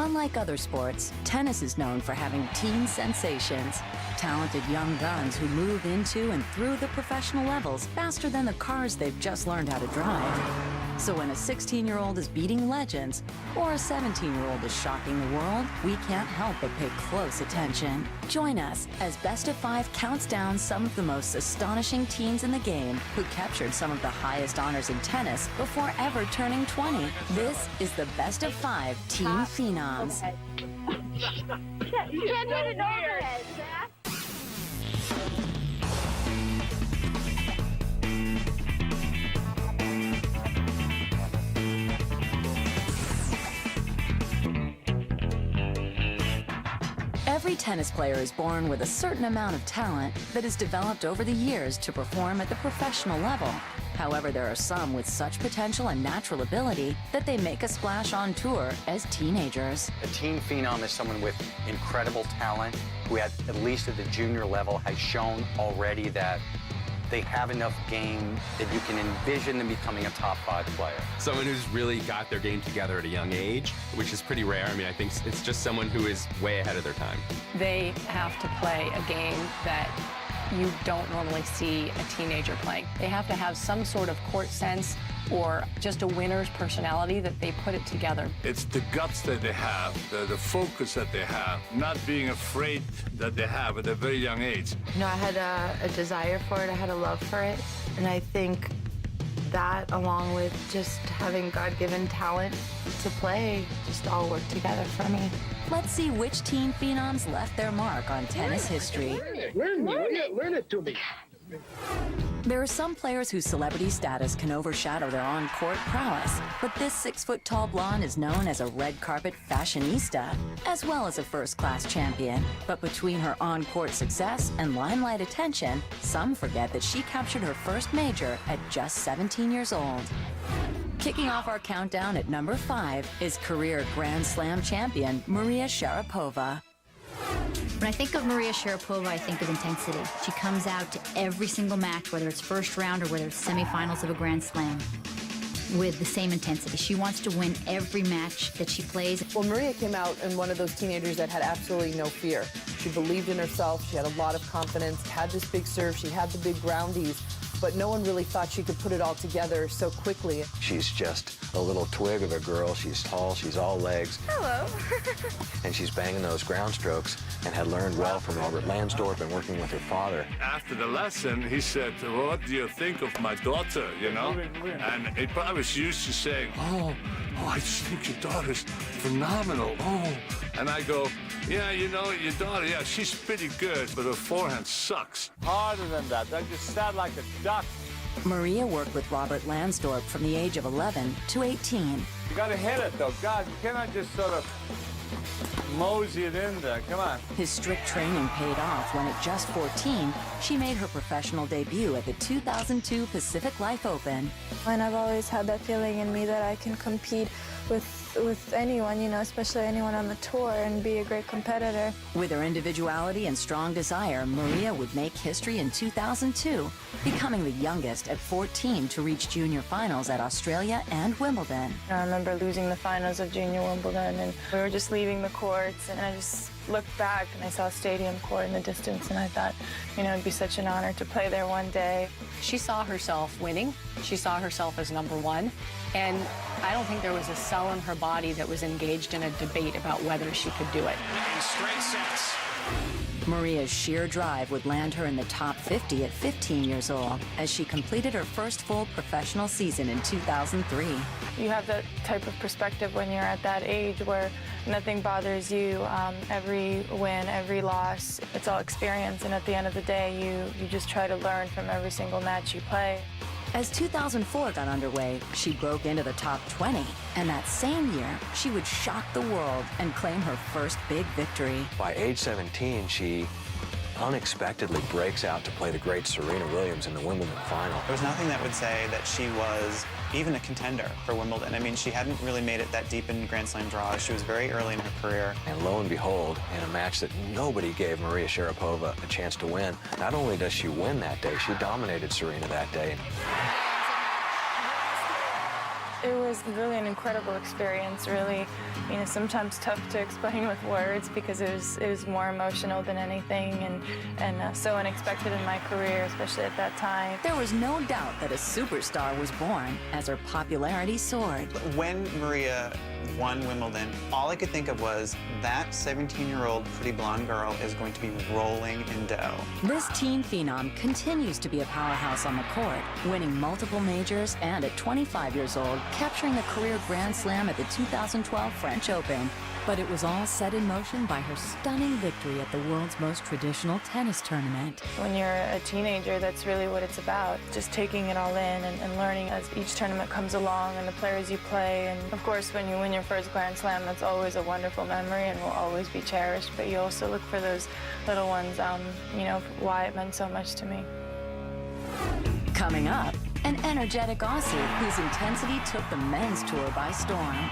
Unlike other sports, tennis is known for having teen sensations. Talented young guns who move into and through the professional levels faster than the cars they've just learned how to drive. So when a 16-year-old is beating legends, or a 17-year-old is shocking the world, we can't help but pay close attention. Join us as Best of 5 counts down some of the most astonishing teens in the game who captured some of the highest honors in tennis before ever turning 20. This is the Best of 5 Teen Phenoms. You can't hit an overhead, Zach. Every tennis player is born with a certain amount of talent that is developed over the years to perform at the professional level. However, there are some with such potential and natural ability that they make a splash on tour as teenagers. A teen phenom is someone with incredible talent who, at least at the junior level, has shown already that they have enough game that you can envision them becoming a top 5 player. Someone who's really got their game together at a young age, which is pretty rare. I mean, I think it's just someone who is way ahead of their time. They have to play a game that you don't normally see a teenager playing. They have to have some sort of court sense or just a winner's personality that they put it together. It's the guts that they have, the focus that they have, not being afraid that they have at a very young age. You know, I had a desire for it, I had a love for it, and I think that, along with just having God-given talent to play, just all work together for me. Let's see which teen phenoms left their mark on tennis history. Learn it to me. There are some players whose celebrity status can overshadow their on-court prowess, but this 6-foot-tall blonde is known as a red carpet fashionista, as well as a first-class champion. But between her on-court success and limelight attention, some forget that she captured her first major at just 17 years old. Kicking off our countdown at number 5 is career Grand Slam champion Maria Sharapova. When I think of Maria Sharapova, I think of intensity. She comes out to every single match, whether it's first round or whether it's semifinals of a Grand Slam, with the same intensity. She wants to win every match that she plays. Well, Maria came out in one of those teenagers that had absolutely no fear. She believed in herself, she had a lot of confidence, had this big serve, she had the big groundies, but no one really thought she could put it all together so quickly. She's just a little twig of a girl. She's tall, she's all legs. Hello. And she's banging those ground strokes and had learned well from Robert Lansdorp and working with her father. After the lesson, he said, what do you think of my daughter, you know? And I was used to saying, oh, I just think your daughter's phenomenal. Oh, and I go, yeah, you know, your daughter, yeah, she's pretty good, but her forehand sucks. Harder than that. That just sat like a duck. Maria worked with Robert Lansdorp from the age of 11 to 18. You gotta hit it, though. God, you cannot just sort of mosey it in there. Come on. His strict training paid off when at just 14, she made her professional debut at the 2002 Pacific Life Open. And I've always had that feeling in me that I can compete with anyone, you know, especially anyone on the tour, and be a great competitor. With her individuality and strong desire, Maria would make history in 2002, becoming the youngest at 14 to reach junior finals at Australia and Wimbledon. I remember losing the finals of junior Wimbledon, and we were just leaving the courts, and I just looked back and I saw a stadium court in the distance, and I thought, you know, it'd be such an honor to play there one day. She saw herself winning. She saw herself as number 1. And I don't think there was a cell in her body that was engaged in a debate about whether she could do it. In straight sets. Maria's sheer drive would land her in the top 50 at 15 years old as she completed her first full professional season in 2003. You have that type of perspective when you're at that age where nothing bothers you. Every win, every loss, it's all experience. And at the end of the day, you just try to learn from every single match you play. As 2004 got underway, she broke into the top 20, and that same year, she would shock the world and claim her first big victory. By age 17, she unexpectedly breaks out to play the great Serena Williams in the Wimbledon final. There was nothing that would say that she was even a contender for Wimbledon. I mean, she hadn't really made it that deep in Grand Slam draws. She was very early in her career. And lo and behold, in a match that nobody gave Maria Sharapova a chance to win, not only does she win that day, she dominated Serena that day. It was really an incredible experience, really, sometimes tough to explain with words because it was more emotional than anything and so unexpected in my career, especially at that time. There was no doubt that a superstar was born as her popularity soared. When Maria won Wimbledon, all I could think of was that 17-year-old pretty blonde girl is going to be rolling in dough. This teen phenom continues to be a powerhouse on the court, winning multiple majors and at 25 years old, capturing the career Grand Slam at the 2012 French Open. But it was all set in motion by her stunning victory at the world's most traditional tennis tournament. When you're a teenager, that's really what it's about, just taking it all in and learning as each tournament comes along and the players you play. And of course, when you win your first Grand Slam, that's always a wonderful memory and will always be cherished. But you also look for those little ones, why it meant so much to me. Coming up, an energetic Aussie whose intensity took the men's tour by storm.